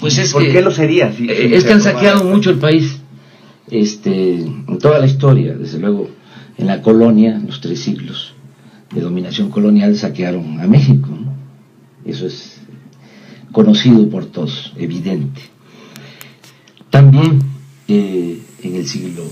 Pues es ¿Por que, qué lo sería? Es que han saqueado mucho el país, en toda la historia, desde luego en la colonia, en los 3 siglos de dominación colonial saquearon a México, ¿no? Eso es conocido por todos, evidente. También en el siglo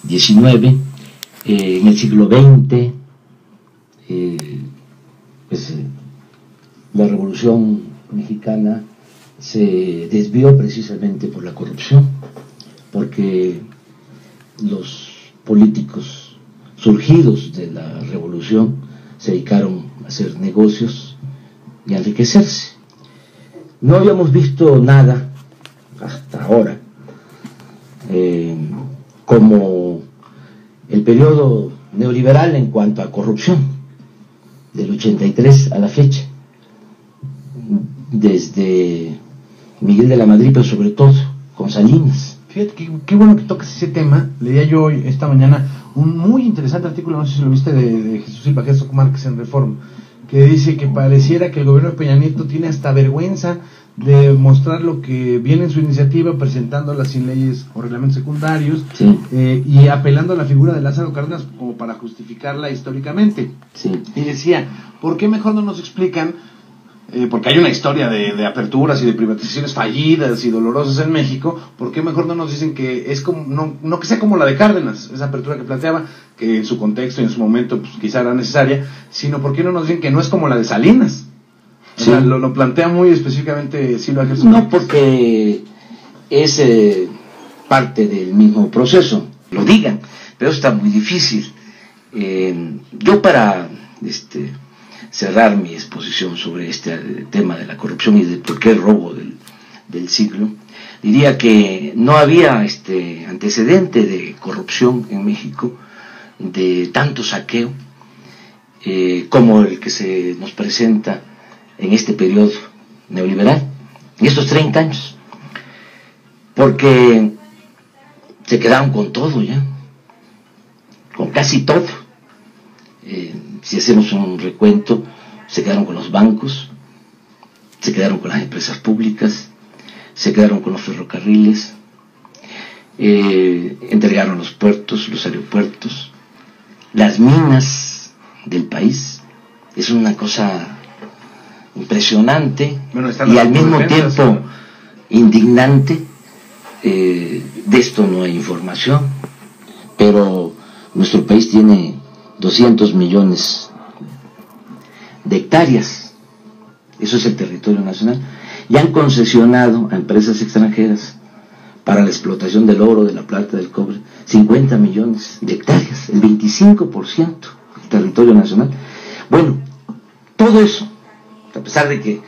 XIX, en el siglo XX, la Revolución Mexicana se desvió precisamente por la corrupción, porque los políticos surgidos de la revolución se dedicaron a hacer negocios y a enriquecerse. No habíamos visto nada hasta ahora como el periodo neoliberal en cuanto a corrupción, del 83 a la fecha, desde Miguel de la Madrid, pero sobre todo con Salinas. Fíjate qué bueno que tocas ese tema. Leía yo esta mañana un muy interesante artículo, no sé si lo viste, de Jesús Silva Gestok Márquez en Reforma, que dice que pareciera que el gobierno de Peña Nieto tiene hasta vergüenza de mostrar lo que viene en su iniciativa, presentándola sin leyes o reglamentos secundarios, sí. Y apelando a la figura de Lázaro Cárdenas como para justificarla históricamente. Sí. Y decía, ¿por qué mejor no nos explican? Porque hay una historia de aperturas y de privatizaciones fallidas y dolorosas en México. ¿Por qué mejor no nos dicen que es como no que sea como la de Cárdenas, esa apertura que planteaba, que en su contexto y en su momento pues quizá era necesaria, sino por qué no nos dicen que no es como la de Salinas? Sí. O sea, lo plantea muy específicamente Silva Gestok. No, porque es parte del mismo proceso, lo digan, pero eso está muy difícil. Yo para cerrar mi exposición sobre este tema de la corrupción y de por qué el robo del siglo, diría que no había antecedente de corrupción en México, de tanto saqueo, como el que se nos presenta en este periodo neoliberal, en estos 30 años, porque se quedaron con todo ya, con casi todo. Si hacemos un recuento, se quedaron con los bancos, se quedaron con las empresas públicas, se quedaron con los ferrocarriles, entregaron los puertos, los aeropuertos, las minas del país. Es una cosa impresionante, y al mismo tiempo indignante. De esto no hay información, pero nuestro país tiene 200 millones de hectáreas, eso es el territorio nacional, y han concesionado a empresas extranjeras para la explotación del oro, de la plata, del cobre, 50 millones de hectáreas, el 25% del territorio nacional. Bueno, todo eso, a pesar de que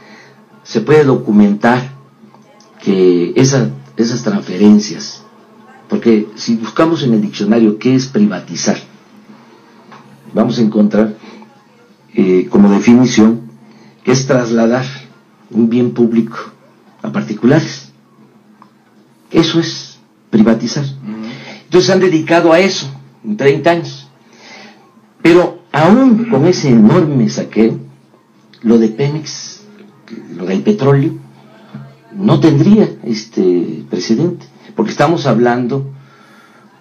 se puede documentar que esas transferencias, porque si buscamos en el diccionario qué es privatizar, vamos a encontrar como definición que es trasladar un bien público a particulares. Eso es privatizar. Entonces se han dedicado a eso en 30 años. Pero aún con ese enorme saqueo, lo de Pemex, lo del petróleo, no tendría precedente, porque estamos hablando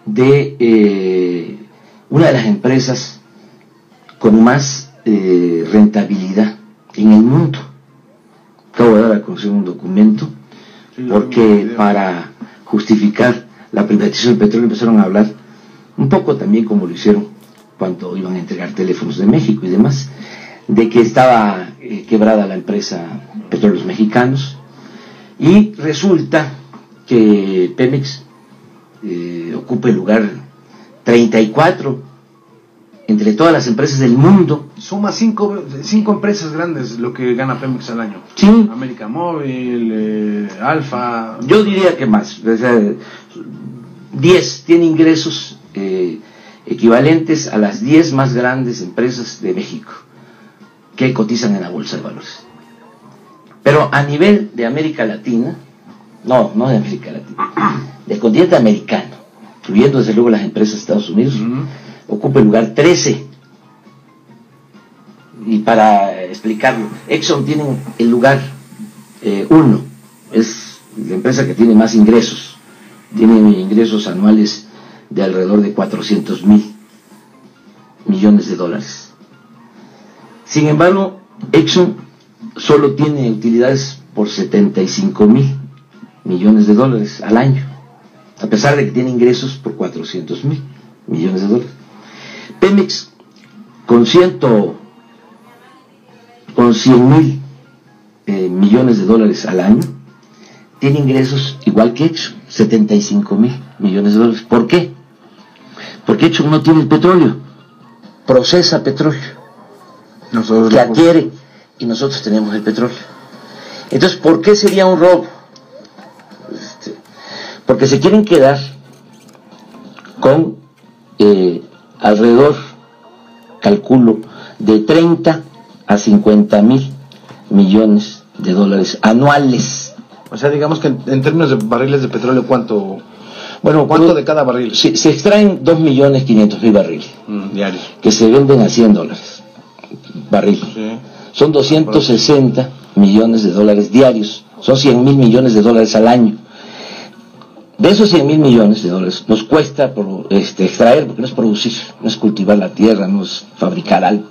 de una de las empresas con más rentabilidad en el mundo. Acabo de dar a conocer un documento, porque para justificar la privatización del petróleo empezaron a hablar un poco también como lo hicieron cuando iban a entregar teléfonos de México y demás, de que estaba quebrada la empresa Petróleos Mexicanos, y resulta que Pemex ocupa el lugar 34 entre todas las empresas del mundo. Suma 5 empresas grandes lo que gana Pemex al año. Sí. América Móvil, Alfa. Yo diría que más. O sea, 10 tiene ingresos equivalentes a las 10 más grandes empresas de México que cotizan en la bolsa de valores. Pero a nivel de América Latina, no de América Latina, del continente americano, incluyendo desde luego las empresas de Estados Unidos, ocupa el lugar 13. Y para explicarlo, Exxon tiene el lugar Uno, es la empresa que tiene más ingresos, tiene ingresos anuales de alrededor de 400.000 millones de dólares. Sin embargo, Exxon solo tiene utilidades por 75.000 millones de dólares al año, a pesar de que tiene ingresos por 400.000 millones de dólares. Pemex, con 100.000 millones de dólares al año, tiene ingresos igual que Exxon, 75.000 millones de dólares. ¿Por qué? Porque Exxon no tiene el petróleo, procesa petróleo, que adquiere, y nosotros tenemos el petróleo. Entonces, ¿por qué sería un robo? Porque se quieren quedar con alrededor, calculo, de 30 a 50.000 millones de dólares anuales. O sea, digamos que en términos de barriles de petróleo, ¿cuánto de cada barril? Se extraen 2.500.000 barriles diarios, que se venden a $100 barril. Sí. Son 260 millones de dólares diarios, son 100.000 millones de dólares al año. De esos 100.000 millones de dólares nos cuesta extraer, porque no es producir, no es cultivar la tierra, no es fabricar algo,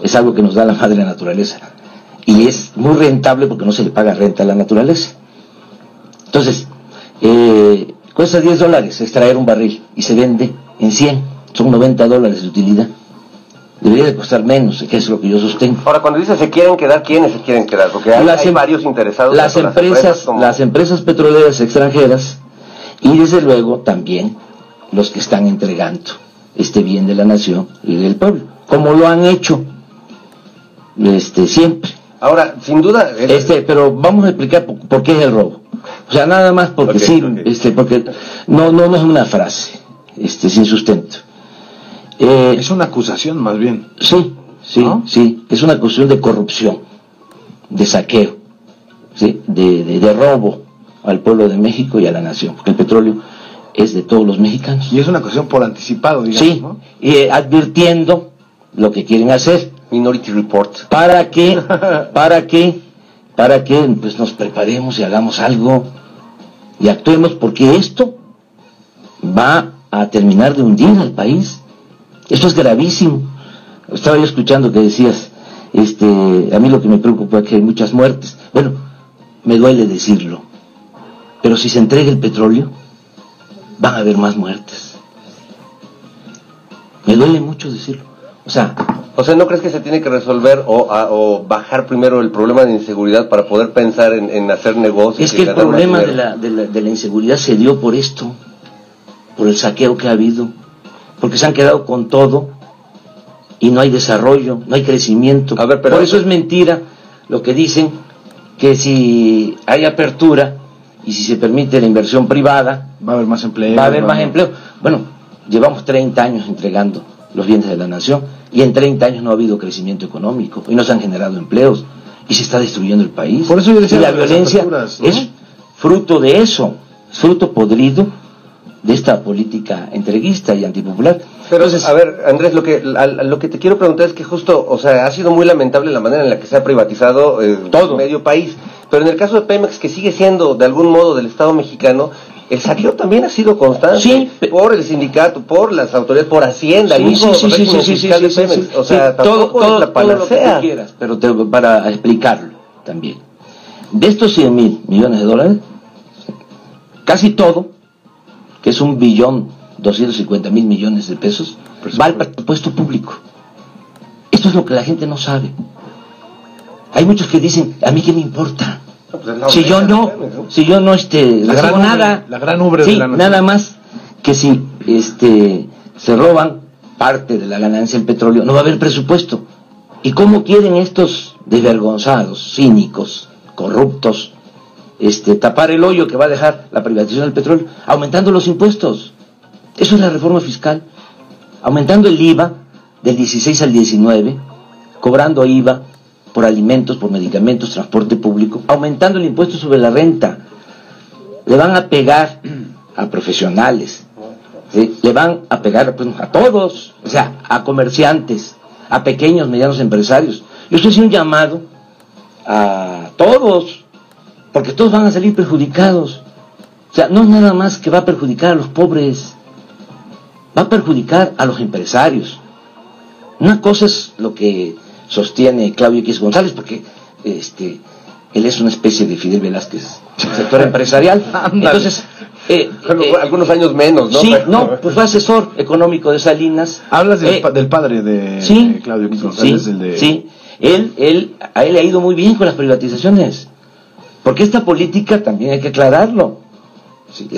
es algo que nos da la madre naturaleza, y es muy rentable porque no se le paga renta a la naturaleza. Entonces, cuesta $10 extraer un barril y se vende en 100, son $90 de utilidad. Debería de costar menos, que es lo que yo sostengo. Ahora, cuando dice se quieren quedar, ¿quiénes se quieren quedar? Porque hay varios interesados. Las empresas petroleras extranjeras, y desde luego también los que están entregando este bien de la nación y del pueblo, como lo han hecho siempre. Ahora, sin duda... pero vamos a explicar por qué es el robo. O sea, nada más porque porque no es una frase sin sustento. Es una acusación más bien. Sí, ¿no? Sí, es una acusación de corrupción, de saqueo, ¿sí? de robo al pueblo de México y a la nación, porque el petróleo es de todos los mexicanos. Y es una acusación por anticipado, digamos, sí, ¿no? Y advirtiendo lo que quieren hacer. Minority Report. Para que pues nos preparemos y hagamos algo y actuemos, porque esto va a terminar de hundir al país. Esto es gravísimo. Estaba yo escuchando que decías, a mí lo que me preocupa es que hay muchas muertes. Bueno, me duele decirlo, pero si se entrega el petróleo, van a haber más muertes. Me duele mucho decirlo. O sea, ¿no crees que se tiene que resolver o bajar primero el problema de inseguridad para poder pensar en hacer negocios? Es que el problema de la inseguridad se dio por esto, por el saqueo que ha habido, porque se han quedado con todo y no hay desarrollo, no hay crecimiento. Por eso es mentira lo que dicen, que si hay apertura y si se permite la inversión privada, va a haber más empleo. Va a haber más empleo. Bueno, llevamos 30 años entregando los bienes de la nación y en 30 años no ha habido crecimiento económico y no se han generado empleos y se está destruyendo el país. Por eso yo decía, y la violencia, ¿no? Es fruto de eso, es fruto podrido de esta política entreguista y antipopular. Pero, entonces, a ver, Andrés, lo que te quiero preguntar es que justo, o sea, ha sido muy lamentable la manera en la que se ha privatizado todo medio país, pero en el caso de Pemex, que sigue siendo de algún modo del Estado mexicano, el saqueo también ha sido constante, sí, por el sindicato, por las autoridades, por Hacienda, sí, el mismo régimen fiscal de Pemex, sí, o sea, tampoco es la panacea. Todo lo que tú quieras, pero para explicarlo también, de estos 100.000 millones de dólares, casi todo, que es 1.250.000 millones de pesos, va al presupuesto público. Esto es lo que la gente no sabe. Hay muchos que dicen, ¿a mí qué me importa? Si yo no recibo nada, la gran ubre sí, de la nación. Nada más que si se roban parte de la ganancia del petróleo, no va a haber presupuesto. ¿Y cómo quieren estos desvergonzados, cínicos, corruptos, tapar el hoyo que va a dejar la privatización del petróleo? Aumentando los impuestos. Eso es la reforma fiscal. Aumentando el IVA del 16 al 19, cobrando IVA por alimentos, por medicamentos, transporte público, aumentando el impuesto sobre la renta. Le van a pegar a profesionales, ¿sí? Le van a pegar a todos, o sea, a comerciantes, a pequeños, medianos empresarios. Yo estoy haciendo un llamado a todos porque todos van a salir perjudicados. O sea, no es nada más que va a perjudicar a los pobres, va a perjudicar a los empresarios. Una cosa es lo que sostiene Claudio X González, porque él es una especie de Fidel Velázquez del sector empresarial. Entonces, algunos años menos, ¿no? Sí, no, pues fue asesor económico de Salinas. Hablas del padre de Claudio X González, sí. A él le ha ido muy bien con las privatizaciones, porque esta política también hay que aclararlo. Sí,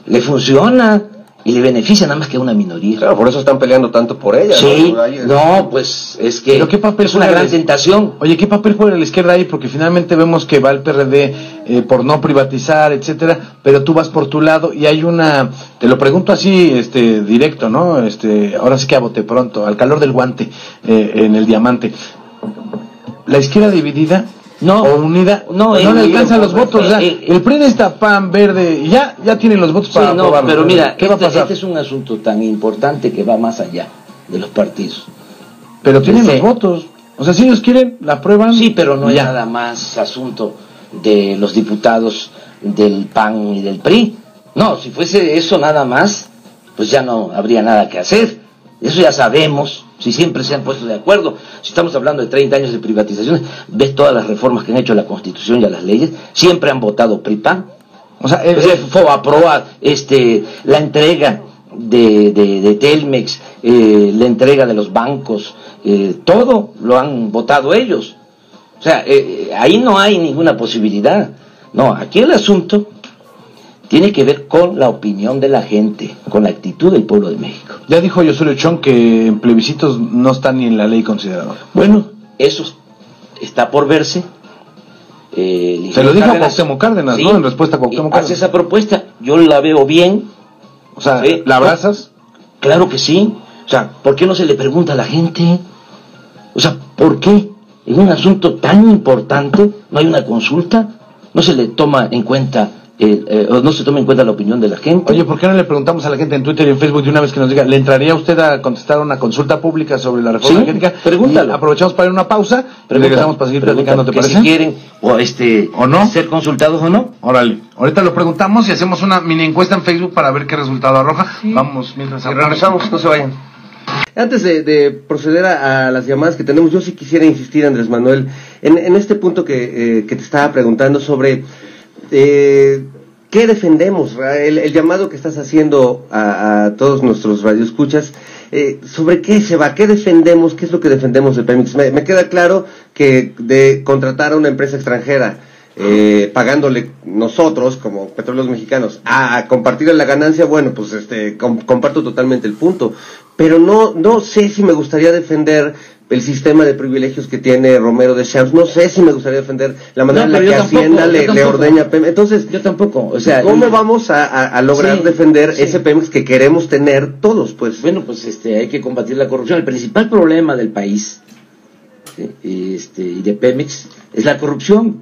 le funciona y le beneficia nada más que a una minoría. Claro, por eso están peleando tanto por ella. Sí, no, pues es que ¿pero qué papel es una gran tentación. Oye, ¿qué papel juega la izquierda ahí? Porque finalmente vemos que va el PRD por no privatizar, etcétera, pero tú vas por tu lado y hay te lo pregunto así, directo, ¿no? Ahora sí que a bote pronto, al calor del guante, en el diamante. ¿La izquierda dividida? No, o unida, no le alcanzan los votos, el PRI está PAN, Verde, y ya tienen los votos para aprobarlo. Pero mira, ¿qué va a pasar? Este es un asunto tan importante que va más allá de los partidos. Pero tienen los votos, o sea, si ellos quieren, la aprueban. Sí, pero no es nada más asunto de los diputados del PAN y del PRI. No, si fuese eso nada más, pues ya no habría nada que hacer. Eso ya sabemos, si siempre se han puesto de acuerdo. Si estamos hablando de 30 años de privatizaciones, ves todas las reformas que han hecho a la Constitución y a las leyes, siempre han votado PRI-PAN. O sea, FOBAPROA, la entrega de Telmex, la entrega de los bancos, todo lo han votado ellos. O sea, ahí no hay ninguna posibilidad. No, aquí el asunto tiene que ver con la opinión de la gente, con la actitud del pueblo de México. Ya dijo Osorio Chong que en plebiscitos no está ni en la ley considerado. Bueno, eso está por verse. Se lo dijo a Cuauhtémoc Cárdenas, sí, ¿no? En respuesta a Cuauhtémoc Cárdenas. Hace esa propuesta, yo la veo bien. O sea, ¿sí? ¿La abrazas? Claro que sí. O sea, ¿por qué no se le pregunta a la gente? O sea, ¿por qué en un asunto tan importante no hay una consulta? ¿No se le toma en cuenta no se toma en cuenta la opinión de la gente? Oye, ¿por qué no le preguntamos a la gente en Twitter y en Facebook de una vez que nos diga, ¿le entraría usted a contestar una consulta pública sobre la reforma energética? Pregúntalo. Aprovechamos para ir a una pausa y regresamos para seguir platicando, ¿te parece? Si quieren o no ser consultados o no. Órale, ahorita lo preguntamos y hacemos una mini encuesta en Facebook para ver qué resultado arroja. Sí. Vamos, mientras regresamos, no se vayan. Antes de proceder a las llamadas que tenemos, yo sí quisiera insistir, Andrés Manuel, en este punto que te estaba preguntando sobre ¿qué defendemos? El llamado que estás haciendo a todos nuestros radioescuchas, ¿sobre qué se va? ¿Qué defendemos? ¿Qué es lo que defendemos de Pemex? Me queda claro que de contratar a una empresa extranjera, pagándole nosotros, como Petróleos Mexicanos, a compartir la ganancia, bueno, pues comparto totalmente el punto. Pero no sé si me gustaría defender el sistema de privilegios que tiene Romero de Champs, no sé si me gustaría defender la manera en la que Hacienda le ordeña a Pemex. Entonces, yo tampoco, o sea, ¿cómo vamos a lograr defender ese Pemex que queremos tener todos? Pues bueno, pues hay que combatir la corrupción. El principal problema del país y de Pemex es la corrupción,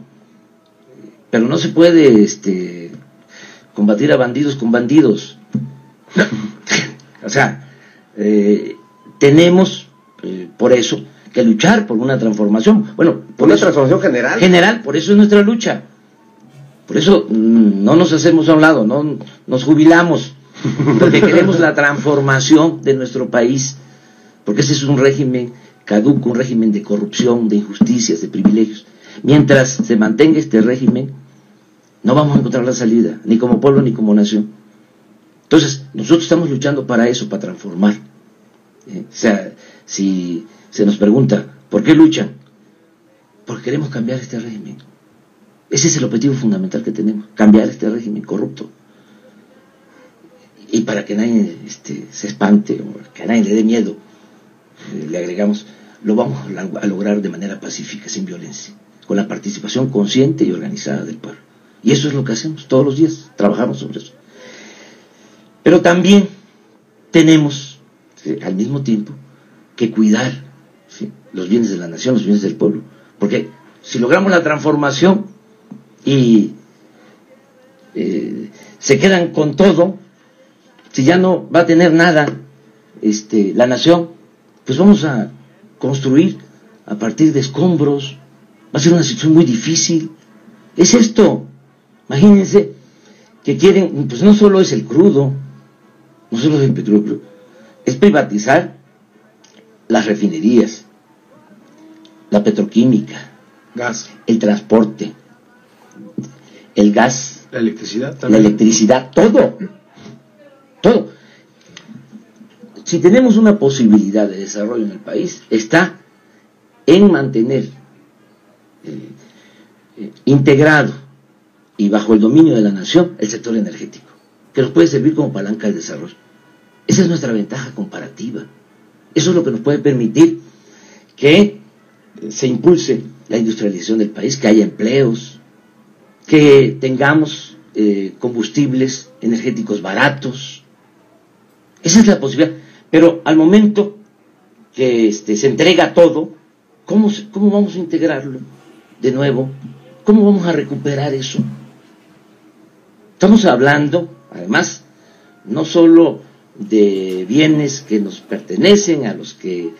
pero no se puede combatir a bandidos con bandidos. O sea, tenemos por eso que luchar por una transformación. Bueno, por una transformación general. General, por eso es nuestra lucha. Por eso no nos hacemos a un lado, no nos jubilamos, porque queremos la transformación de nuestro país, porque ese es un régimen caduco, un régimen de corrupción, de injusticias, de privilegios. Mientras se mantenga este régimen, no vamos a encontrar la salida, ni como pueblo ni como nación. Entonces, nosotros estamos luchando para eso, para transformar. O sea, si se nos pregunta, ¿por qué luchan? Porque queremos cambiar este régimen. Ese es el objetivo fundamental que tenemos, cambiar este régimen corrupto. Y para que nadie se espante, o que a nadie le dé miedo, le agregamos, lo vamos a lograr de manera pacífica, sin violencia, con la participación consciente y organizada del pueblo. Y eso es lo que hacemos todos los días, trabajamos sobre eso. Pero también tenemos, al mismo tiempo, que cuidar los bienes de la nación, los bienes del pueblo. Porque si logramos la transformación y se quedan con todo, si ya no va a tener nada la nación, pues vamos a construir a partir de escombros. Va a ser una situación muy difícil. Es esto. Imagínense que quieren, pues no solo es el crudo, no solo es el petróleo crudo, es privatizar las refinerías, la petroquímica, gas, el transporte, el gas, la electricidad también. La electricidad, todo. Si tenemos una posibilidad de desarrollo en el país, está en mantener integrado y bajo el dominio de la nación el sector energético, que nos puede servir como palanca de desarrollo. Esa es nuestra ventaja comparativa. Eso es lo que nos puede permitir que se impulse la industrialización del país, que haya empleos, que tengamos combustibles energéticos baratos. Esa es la posibilidad. Pero al momento que se entrega todo, ¿cómo vamos a integrarlo de nuevo? ¿Cómo vamos a recuperar eso? Estamos hablando, además, no solo de bienes que nos pertenecen, a los que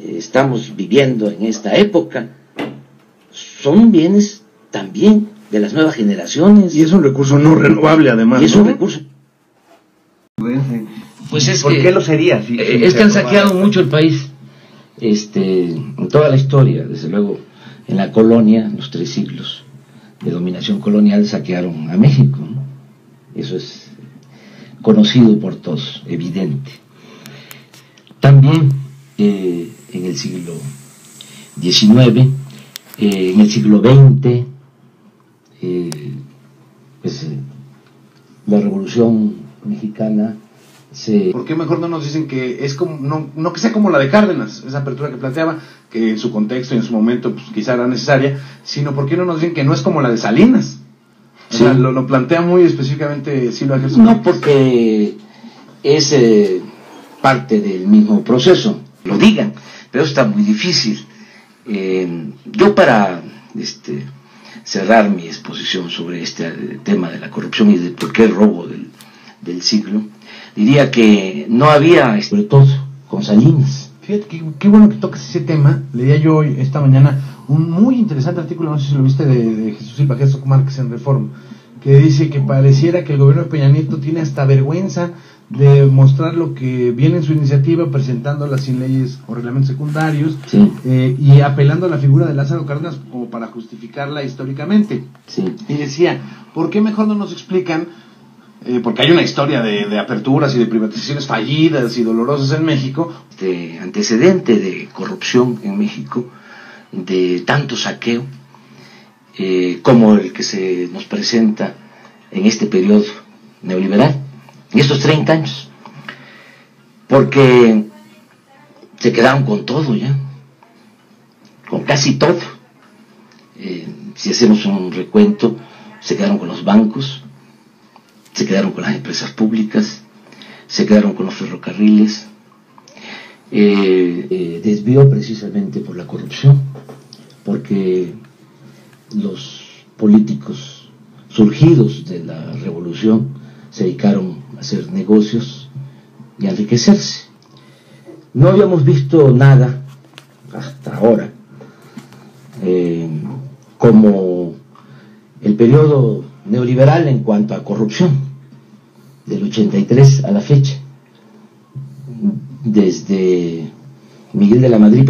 estamos viviendo en esta época, son bienes también de las nuevas generaciones. Y es un recurso no renovable, además. Y es un recurso. Pues es ¿Por qué lo sería? Es que han saqueado mucho el país, en toda la historia, desde luego, en la colonia, en los 3 siglos de dominación colonial, saquearon a México, ¿no? Eso es conocido por todos, evidente. También en el siglo XIX, en el siglo XX, la Revolución Mexicana ¿Por qué mejor no nos dicen que es como, no que sea como la de Cárdenas, esa apertura que planteaba, que en su contexto y en su momento pues, quizá era necesaria, sino por qué no nos dicen que no es como la de Salinas? O sea, lo plantea muy específicamente Silva Jesús. No, porque es parte del mismo proceso, lo digan, pero está muy difícil. Yo para cerrar mi exposición sobre este tema de la corrupción y de por qué el robo del siglo, diría que no había, sobre todo con Salinas. Fíjate, qué bueno que tocas ese tema. Leía yo hoy, esta mañana, un muy interesante artículo, no sé si lo viste, de Jesús Silva Jesús Márquez en Reforma, que dice que pareciera que el gobierno de Peña Nieto tiene hasta vergüenza de mostrar lo que viene en su iniciativa, presentándola sin leyes o reglamentos secundarios, sí. Y apelando a la figura de Lázaro Cárdenas como para justificarla históricamente. Sí. Y decía, ¿por qué mejor no nos explican? Porque hay una historia de aperturas y de privatizaciones fallidas y dolorosas en México. Antecedente de corrupción en México, de tanto saqueo, como el que se nos presenta en este periodo neoliberal, en estos 30 años, porque se quedaron con todo ya, con casi todo. Si hacemos un recuento, se quedaron con los bancos, se quedaron con las empresas públicas, se quedaron con los ferrocarriles, desvió precisamente por la corrupción, porque los políticos surgidos de la revolución se dedicaron a hacer negocios y a enriquecerse. No habíamos visto nada hasta ahora como el periodo neoliberal en cuanto a corrupción, del 83 a la fecha, desde Miguel de la Madrid,